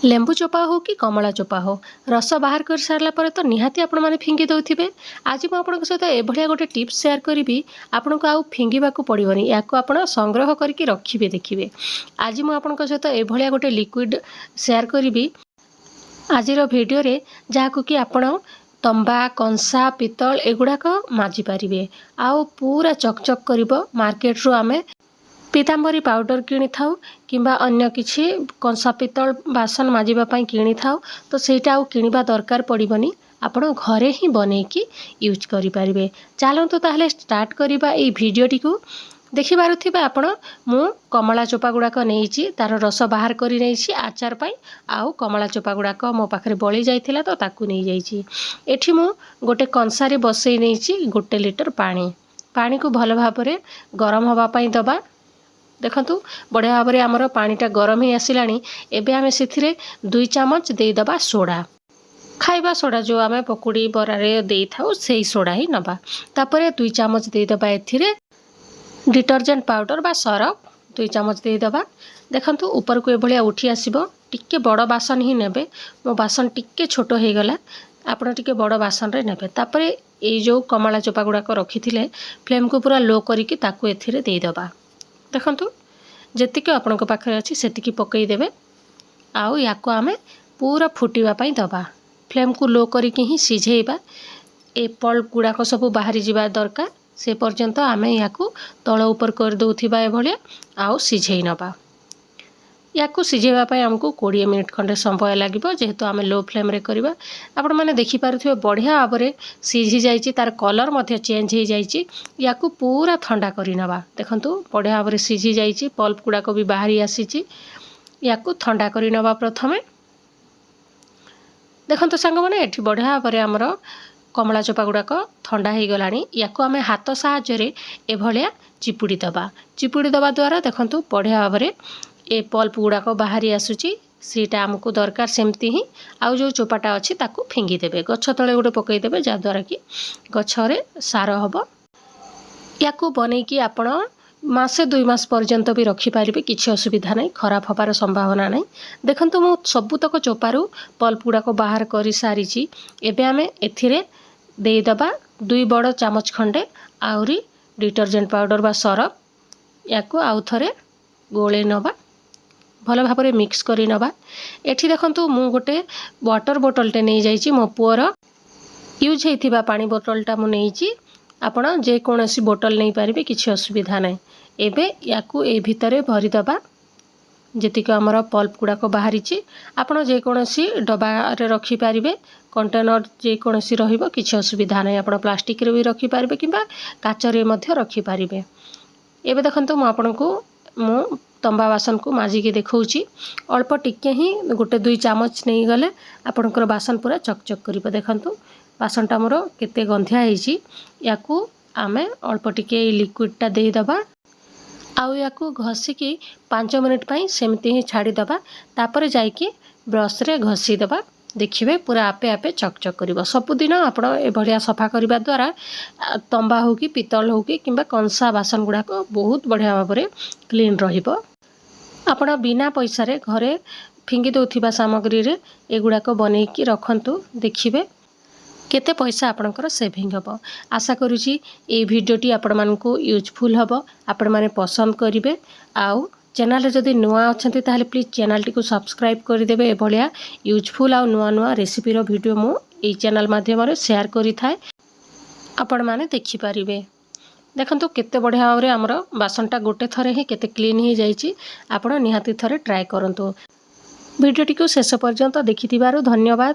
लेंबू चोपा हो कि कमला चोपा हो रस बाहर कर सारा पर तो निहाती आपण मैंने फिंगी दौथे। आज मुझे आपंक सहित एभलिया गोटे टिप्स शेयर करी आपन को आउ फिंगा पड़ोनी या संग्रह करके रखिए। देखिए आज मुझे आपंक सहित एभलिया गोटे लिक्विड शेयर करी आज भिडियो जहाँ कि आपण तंबा कंसा पितल एगुड़ाक माजी पारे आउ पूरा चकचक कर मार्केट रू आमे पीतांबरी पाउडर किनी थाउ किंबा अन्य किछि कंसा पितल बासन माजिबापी किनी थाउ तो सेटा आउ किनिबा दरकार पड़िबनी। आपण घरे ही बनैकी यूज करें। चलतु ताहले स्टार्ट करवा ये भिडियोटी को देखि पारुथिबे। आपण मु कमला चोपा गुड़ाक नहीं तार रस बाहर कर आचार पाई आउ कमला चोपा गुड़ाक मो पाखे बड़ी जाइथिला तो ताकू नहीं जाइछि। एठी मु गोटे कंसारे बसई नहीं 1 लिटर पानी को भल भाबरे गरम हवा पाई दबा। देखंतु बढ़िया भाव में आमर पानीटा गरम ही आसिलानी। एबे आमे सिथिरे 2 चामच देदबा सोडा खाइबा सोडा जो आमे पकुड़ी बरारे देई थाउ सेही सोडा ही नबा। तापरे 2 चामच देदबा एथिरे डिटर्जेंट पाउडर बा सरफ 2 चामच देदबा। देखंतु ऊपर को एभलिया उठी आसीबो। टिके बड़ बासन ही नेबे। मो बासन टिके छोट हो गला आपण टिके बड़ बासन रे नेबे। तापरे ए जो कमला चोपा गुड़ाक रखिथिले फ्लेम को पूरा लो करिकि ताकू एथिरे देदबा। देखंतु जेतिक आपण पाखे अच्छी सेतिकी पकई देबे आउ याको आमे पूरा फुटिबा पई दबा। फ्लेम को लो करिकि ही सिझेइबा। ए पल्प गुड़ाक सब बाहरी जिबा दरकार से पर्यंत आमे याको तळ ऊपर कर दउथिबा एभलिया आउ सिझेइ नबा। याको सिझेबा पई हमको 20 मिनिट खंडे समय लागिबो जेहेतु आमे लो फ्लेम रे करबा। आपण माने देखि पारुथिबे बढ़िया भाबरे सिझी जाइछि। तार कलर मध्ये चेंज हो जाइछि। याको पूरा ठंडा करि नबा। देखंतु बढ़िया भाबरे सिझी जाइछि। पल्प गुड़ाक भी बाहरी आसीछि। याको ठंडा करि नबा प्रथमे। देखंतु सांग माने एठी बढ़िया भाबरे हमर कमला चोपा गुड़ाक ठंडा हो गलानी। याको आमे हाथ साहाय्य रे एभलिया चिपुड़ी दबा द्वारा देखंतु बढ़िया भाबरे ए पल्प गुड़ाक बाहरी आसुची। सीटा आमको दरकार सेमती ही आउ जो चोपाटा अच्छी ताकू फिंगी देबे। गछ तले गोटे पकई देबे जद्वारा कि गछरे सार हबो। याकू बनैकी आपण मासे 2 मास पर्यंत भी रखिपारे किसी असुविधा नहीं। खराब हबार संभावना नहीं। देखंतु मु सबुतक चोपारू पल्प गुड़ाक बाहर कर सारी। एबे आमे एथिरे देदबा 2 बड़ चामच खंडे आउरी डिटर्जेंट पाउडर बा सरफ। याकू आउ थरे गोले नबा भल भाव में मिक्स करी नबा। एठी देखंतु मु गोटे वाटर बोतलटे नहीं जाइछि। मो पुअर यूज होइथिबा पानी बोतलटा मु नहींछि। आपण जे कोनोसी बोतल नहीं पारिबे किछि असुविधा नहीं। एबे याकू ए भितरे भरी दबा। जेतिक हमर पल्प गुड़ाक बाहरी आपण जे कोनोसी डबा रे रखि पारिबे। कंटेनर जे कोनोसी रहिबो किछि असुविधा नहीं। आपण प्लास्टिक रे भी रखि पारिबे किबा काच रे मध्य रखि पारिबे। एबे देखंतु मु आपनको मु तंबा बासन को माजिकी देखौछि। अल्प टिके ही 1-2 चामच नहीं गले आपणकर बासन पूरा चकचक करिबो। देखंतु बासनटा मोर केते गंधिया ହେଇछि। याकू आमे अल्प टिके लिक्विडटा देई दबा आउ याकू घसीकी 5 मिनिट पई सेमती ही छाड़ी दबा। तापर जाइकी ब्रश रे घसी दबा। देखिए पूरा आपे आपे चकचक करिबो। सबुदिन आपण एभलिया सफा करिबा द्वारा तंबा हो कि पितल हो कि किंबा कंसा बासन गुड़ाक बहुत बढ़िया भाव में क्लीन रहिबो। आपण बिना पैसा रे घरे फिंगी दउथिबा सामग्री रे एगुड़ाक बनैकी रखंतु। देखिबे केते पैसा आपणकर सेविंग हबो। आशा करूची ए भिडियोटी आपण मानकू यूजफुल हबो। आपण माने पसंद करिवे। आउ चैनल जदि नुआ अच्छे ताहले प्लीज चैनल टी को सब्सक्राइब करदेवे। एभलिया यूजफुल आउ नुआ नुआ रेसिपीर भिडियो मु ए चैनल माध्यम शेयर करि थाए आपण माने देखि पारिबे। देखंतु केते बढ़िया भाव में आमर बासनटा गोटे थरे ही केते क्लीन ही जाइछि। आपण निहाती थरे ट्राई करंतु। भिडियोटी को शेष पर्यंत देखिथिबारु धन्यवाद।